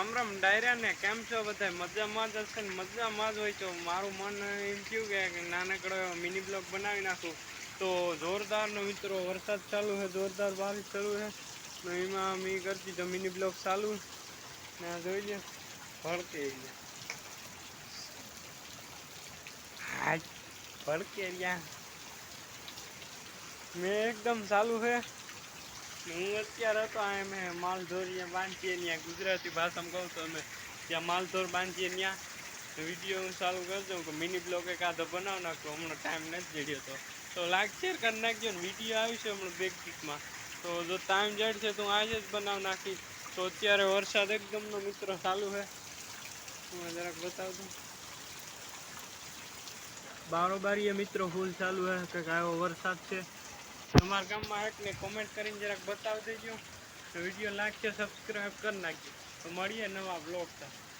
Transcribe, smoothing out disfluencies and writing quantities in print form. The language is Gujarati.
રામ રામ ડાયરા ને કેમ છો બધા મજામાં જ હશે ને મજામાં જ હોય તો મારું મન એમ થયું કે નાનકડો મિની બ્લોગ બનાવી નાખું તો જોરદારનો મિત્રો વરસાદ ચાલુ છે જોરદાર બારિશ ચાલુ છે તો એમાં મેં કરી દીધો મિની બ્લોગ ચાલુ ને જોઈ લે ભડકે હા ભડકે રહ્યા મેં એકદમ ચાલુ છે હું અત્યારે હતો મેં માલધોર બાંધીએ ત્યાં ગુજરાતી ભાષામાં કહું તો અમે ત્યાં માલધોર બાંધીએ ત્યાં વિડીયો હું ચાલુ કરી દઉં કે મિની બ્લોગ એકાદો બનાવ નાખો હમણાં ટાઈમ નથી જડ્યો તો લાઈક શેર કરી નાખજો ને વિડીયો આવશે હમણાં બેક વીકમાં તો જો ટાઈમ જડશે તો હું આજે જ બનાવ નાખીશ તો અત્યારે વરસાદ એકદમનો મિત્રો ચાલુ છે હું જરાક બતાવું દઉં બારોબારી મિત્રો ફૂલ ચાલુ છે કંઈક આવ્યો વરસાદ છે તમારા ગામમાં એટલે કોમેન્ટ કરીને જરાક બતાવી દેજો વિડીયો લાઈક છે સબસ્ક્રાઈબ કરી નાખજો તો મળીએ નવા બ્લોગ સાથે